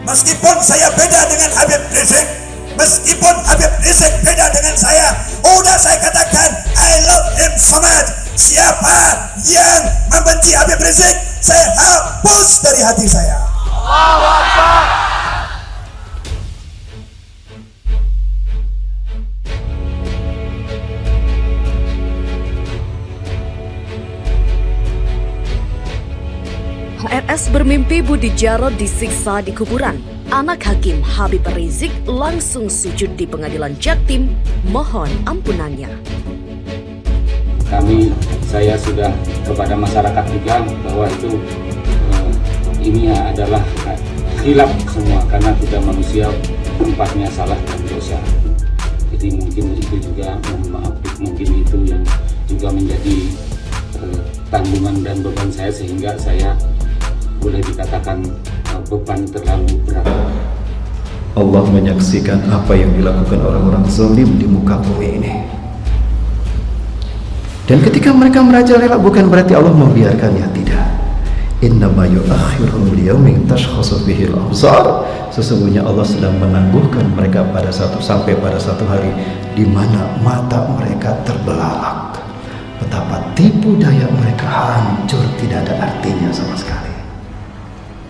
Meskipun saya beda dengan Habib Rizik, meskipun Habib Rizik beda dengan saya, udah saya katakan I love him so much. Siapa yang membenci Habib Rizik, saya hapus dari hati saya. Allahu Akbar. HRS bermimpi Budi Jarod disiksa di kuburan. Anak Hakim Habib Rizik langsung sujud di pengadilan Jaktim mohon ampunannya. Saya sudah kepada masyarakat juga bahwa ini adalah khilaf semua, karena sudah manusia tempatnya salah dan dosa. Jadi mungkin itu juga, mohon maaf, mungkin itu yang juga menjadi tanggungan dan beban saya, sehingga saya boleh dikatakan beban terlalu berat. Allah menyaksikan apa yang dilakukan orang-orang zalim di muka bumi ini. Dan ketika mereka merajalela, bukan berarti Allah membiarkannya, tidak. Innama yu'akhiruhum liyaumin tashkhasu fihi al-absar. Sesungguhnya Allah sedang menangguhkan mereka sampai pada satu hari di mana mata mereka terbelalak. Betapa tipu daya mereka hancur, tidak ada artinya sama sekali.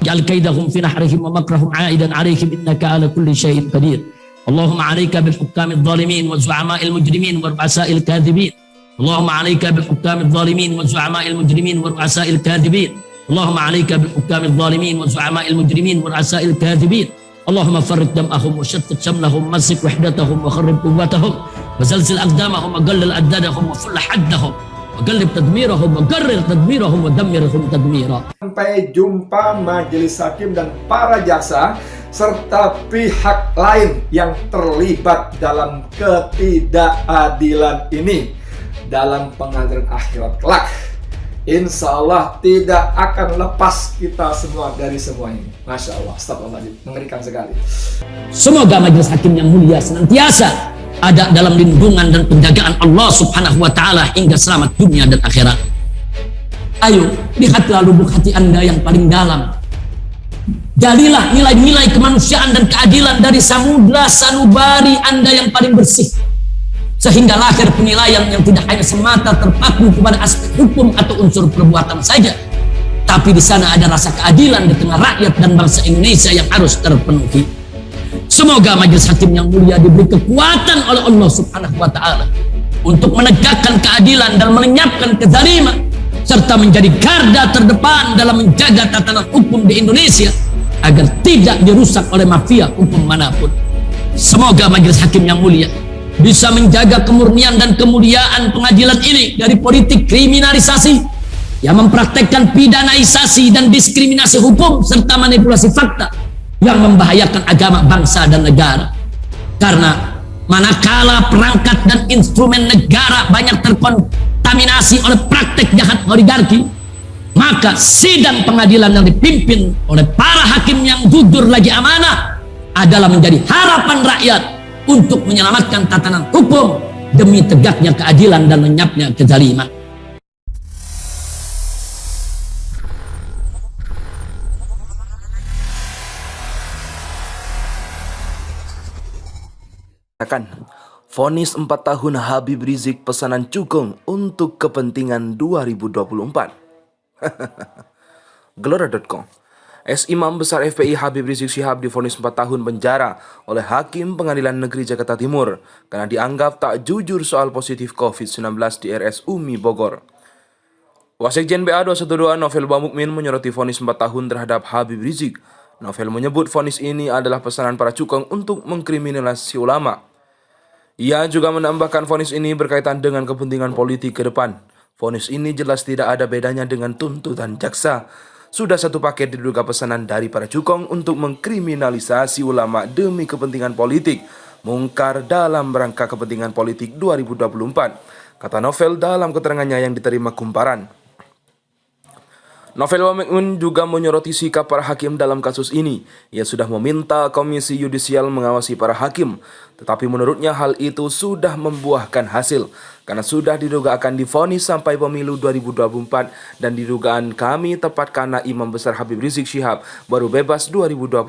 Ja'al kaidahum fi nahrihim wa makrahum 'aidan 'alaihim innaka 'ala kulli syai'in qadir. Allahumma 'alaika bil hukamil zalimin wa zu'ama'il mujrimin wa ru'asa'il kadhibin. Allahumma 'alaika bil hukamil zalimin wa zu'ama'il mujrimin wa ru'asa'il kadhibin. Allahumma 'alaika bil hukamil zalimin wa zu'ama'il mujrimin wa ru'asa'il kadhibin. Allahumma farriq dam'ahum wa shattit shamlahum masik wahdatahum wa kharrib quwwatahum wa zalzil aqdamahum wa qallil addadahum wa full haddahum. Wagalib tadmirahum wa garrir tadmirahum wa dammirahum tadmira. Sampai jumpa majelis hakim dan para jaksa serta pihak lain yang terlibat dalam ketidakadilan ini dalam pengadilan akhirat kelak. Insya Allah tidak akan lepas kita semua dari semua ini. Masya Allah, astagfirullahaladzim, mengerikan sekali. Semoga majelis hakim yang mulia senantiasa ada dalam lindungan dan penjagaan Allah Subhanahu wa Ta'ala hingga selamat dunia dan akhirat. Ayo, lihatlah lubuk hati Anda yang paling dalam. Galilah nilai-nilai kemanusiaan dan keadilan dari samudra sanubari Anda yang paling bersih, sehingga lahir penilaian yang tidak hanya semata terpaku kepada aspek hukum atau unsur perbuatan saja, tapi di sana ada rasa keadilan di tengah rakyat dan bangsa Indonesia yang harus terpenuhi. Semoga majelis hakim yang mulia diberi kekuatan oleh Allah Subhanahu wa Ta'ala untuk menegakkan keadilan dan melenyapkan kezaliman, serta menjadi garda terdepan dalam menjaga tatanan hukum di Indonesia agar tidak dirusak oleh mafia hukum manapun. Semoga majelis hakim yang mulia bisa menjaga kemurnian dan kemuliaan pengadilan ini dari politik kriminalisasi yang mempraktekkan pidanaisasi dan diskriminasi hukum serta manipulasi fakta yang membahayakan agama, bangsa, dan negara. Karena manakala perangkat dan instrumen negara banyak terkontaminasi oleh praktek jahat oligarki, maka sidang pengadilan yang dipimpin oleh para hakim yang jujur lagi amanah adalah menjadi harapan rakyat untuk menyelamatkan tatanan hukum demi tegaknya keadilan dan lenyapnya kezaliman. Vonis 4 tahun Habib Rizik pesanan cukong untuk kepentingan 2024. Gelora.com. Imam Besar FPI Habib Rizik Syihab divonis 4 tahun penjara oleh Hakim Pengadilan Negeri Jakarta Timur karena dianggap tak jujur soal positif COVID-19 di RS Umi Bogor. Wasekjen BA 212 Novel Bamukmin menyoroti vonis 4 tahun terhadap Habib Rizik. Novel menyebut vonis ini adalah pesanan para cukong untuk mengkriminalisasi ulama. Ia juga menambahkan vonis ini berkaitan dengan kepentingan politik ke depan. Vonis ini jelas tidak ada bedanya dengan tuntutan jaksa. Sudah satu paket diduga pesanan dari para cukong untuk mengkriminalisasi ulama demi kepentingan politik, mungkar dalam rangka kepentingan politik 2024, kata Novel dalam keterangannya yang diterima Kumparan. Novel Mukmin juga menyoroti sikap para hakim dalam kasus ini. Ia sudah meminta Komisi Yudisial mengawasi para hakim, tetapi menurutnya hal itu sudah membuahkan hasil karena sudah diduga akan divonis sampai pemilu 2024 dan didugaan kami tepat karena Imam Besar Habib Rizik Syihab baru bebas 2025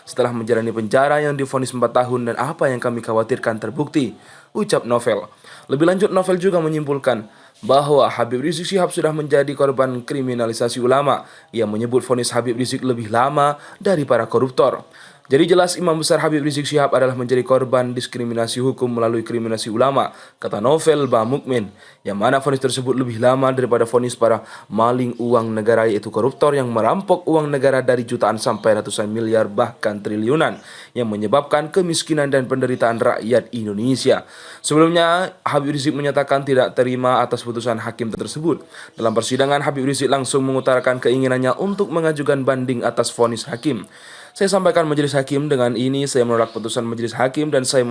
setelah menjalani penjara yang divonis 4 tahun dan apa yang kami khawatirkan terbukti, ucap Novel. Lebih lanjut, Novel juga menyimpulkan bahwa Habib Rizik Syihab sudah menjadi korban kriminalisasi ulama. Ia menyebut vonis Habib Rizik lebih lama dari para koruptor. Jadi jelas Imam Besar Habib Rizik Syihab adalah menjadi korban diskriminasi hukum melalui kriminalisasi ulama, kata Novel Mukmin, yang mana vonis tersebut lebih lama daripada vonis para maling uang negara, yaitu koruptor yang merampok uang negara dari jutaan sampai ratusan miliar bahkan triliunan, yang menyebabkan kemiskinan dan penderitaan rakyat Indonesia. Sebelumnya, Habib Rizik menyatakan tidak terima atas putusan hakim tersebut. Dalam persidangan, Habib Rizik langsung mengutarakan keinginannya untuk mengajukan banding atas vonis hakim. Saya sampaikan majelis hakim, dengan ini saya menolak putusan majelis hakim dan saya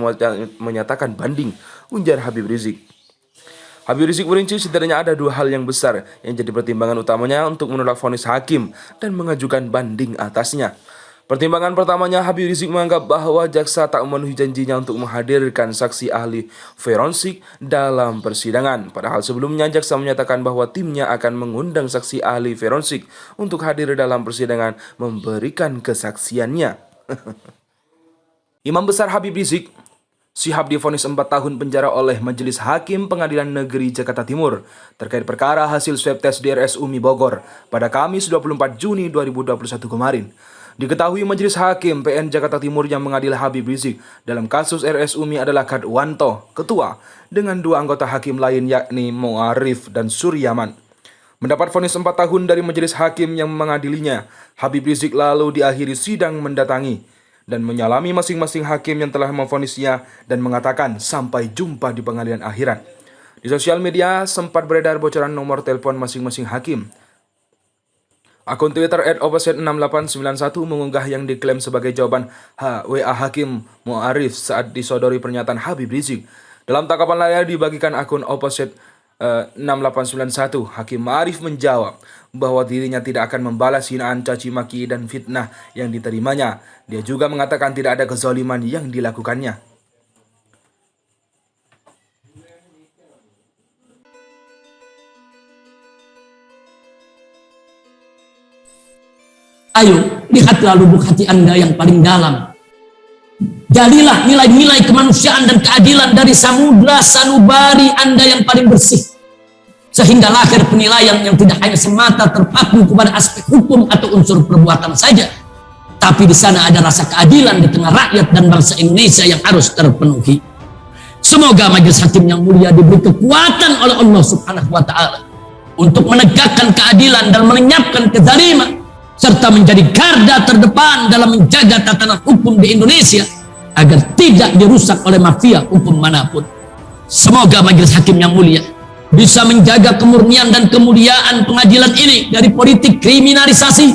menyatakan banding, ujar Habib Rizik. Habib Rizik merinci setidaknya ada 2 hal yang besar yang jadi pertimbangan utamanya untuk menolak vonis hakim dan mengajukan banding atasnya. Pertimbangan pertamanya, Habib Rizik menganggap bahwa jaksa tak memenuhi janjinya untuk menghadirkan saksi ahli forensik dalam persidangan. Padahal sebelumnya jaksa menyatakan bahwa timnya akan mengundang saksi ahli forensik untuk hadir dalam persidangan memberikan kesaksiannya. Imam Besar Habib Rizik Syihab divonis 4 tahun penjara oleh Majelis Hakim Pengadilan Negeri Jakarta Timur terkait perkara hasil swab tes di RS Umi Bogor pada Kamis 24 Juni 2021 kemarin. Diketahui Majelis Hakim PN Jakarta Timur yang mengadili Habib Rizik dalam kasus RS Umi adalah Kadwanto, ketua, dengan 2 anggota hakim lain yakni Mu'arif dan Suryaman. Mendapat vonis 4 tahun dari Majelis Hakim yang mengadilinya, Habib Rizik lalu diakhiri sidang mendatangi dan menyalami masing-masing hakim yang telah memvonisnya dan mengatakan sampai jumpa di pengadilan akhirat. Di sosial media sempat beredar bocoran nomor telepon masing-masing hakim. Akun Twitter @opposite6891 mengunggah yang diklaim sebagai jawaban WA Hakim Mu'arif saat disodori pernyataan Habib Rizik. Dalam tangkapan layar dibagikan akun Opposite 6891, Hakim Mu'arif menjawab bahwa dirinya tidak akan membalas hinaan, caci maki dan fitnah yang diterimanya. Dia juga mengatakan tidak ada kezaliman yang dilakukannya. Ayo, lihat lalu hati Anda yang paling dalam. Jadilah nilai-nilai kemanusiaan dan keadilan dari samudra sanubari Anda yang paling bersih. Sehingga lahir penilaian yang tidak hanya semata terpaku kepada aspek hukum atau unsur perbuatan saja. Tapi di sana ada rasa keadilan di tengah rakyat dan bangsa Indonesia yang harus terpenuhi. Semoga majelis hakim yang mulia diberi kekuatan oleh Allah Subhanahu wa Ta'ala untuk menegakkan keadilan dan melenyapkan kezaliman, serta menjadi garda terdepan dalam menjaga tatanan hukum di Indonesia agar tidak dirusak oleh mafia hukum manapun. Semoga majelis hakim yang mulia bisa menjaga kemurnian dan kemuliaan pengadilan ini dari politik kriminalisasi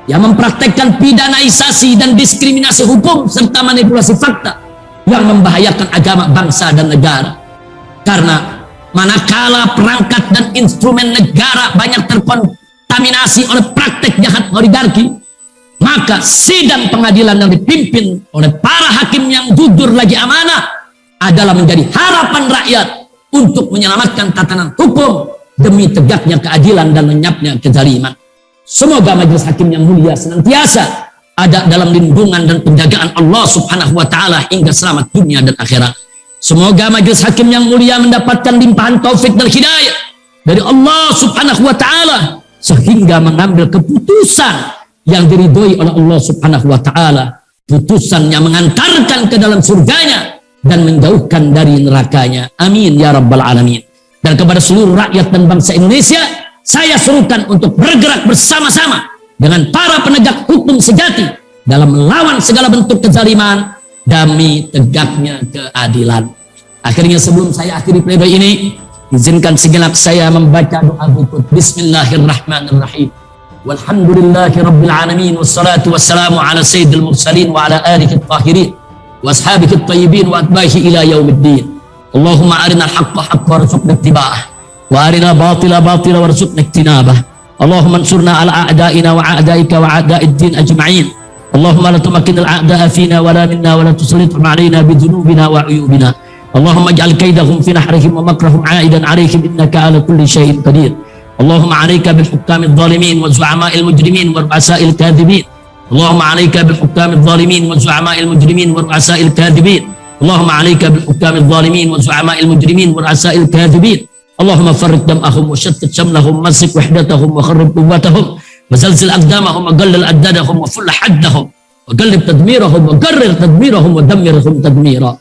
yang mempraktekkan pidanaisasi dan diskriminasi hukum serta manipulasi fakta yang membahayakan agama, bangsa, dan negara. Karena manakala perangkat dan instrumen negara banyak terkontaminasi oleh praktek jahat oligarki, maka sidang pengadilan yang dipimpin oleh para hakim yang jujur lagi amanah adalah menjadi harapan rakyat untuk menyelamatkan tatanan hukum demi tegaknya keadilan dan lenyapnya kezaliman. Semoga majelis hakim yang mulia senantiasa ada dalam lindungan dan penjagaan Allah Subhanahu wa Ta'ala hingga selamat dunia dan akhirat. Semoga majelis hakim yang mulia mendapatkan limpahan taufik dan hidayah dari Allah Subhanahu wa Ta'ala sehingga mengambil keputusan yang diridhoi oleh Allah Subhanahu wa Ta'ala, putusan yang mengantarkan ke dalam surganya dan menjauhkan dari nerakanya. Amin ya rabbal alamin. Dan kepada seluruh rakyat dan bangsa Indonesia, saya serukan untuk bergerak bersama-sama dengan para penegak hukum sejati dalam melawan segala bentuk kezaliman demi tegaknya keadilan. Akhirnya sebelum saya akhiri pledoi ini, izinkan segenap saya membaca doa berikut. Bismillahirrahmanirrahim. Walhamdulillahi rabbil alamin, wassalatu wassalamu ala sayyidil mursalin wa ala alihi at-tahirin wa ashabihi at-tayyibin wa atba'ihi ila yaumiddin. Allahumma arina al-haqqa haqqa warzuqna ittiba'ah wa arina batila batila warzuqna ijtinabah. Allahumma ansurna ala a'daina wa a'daika wa a'da'id din ajma'in. Allahumma la tumakkin al-a'da'a fina wa la minna wa la tusallithum alaina bidhunubina wa uyubina. Allahumma ij'al kaidahum fi nahrihim wa makrahum 'aidan 'alaihim innaka 'ala kulli syai'in qadir. Allahumma 'alaika bil hukamil zalimin wa zu'ama'il mujrimin wa ru'asa'il kadhibin. Allahumma 'alaika bil hukamil zalimin wa zu'ama'il mujrimin wa ru'asa'il kadhibin. Allahumma 'alaika bil hukamil zalimin wa zu'ama'il mujrimin wa ru'asa'il kadhibin. Allahumma farriq dam'ahum wa shattit shamlahum wa masik wahdatahum wa kharrib quwwatahum wa zalzil aqdamahum wa qallil addadahum wa full haddahum wa qallib tadmirahum wa qarrir tadmirahum wa dammirhum tadmira.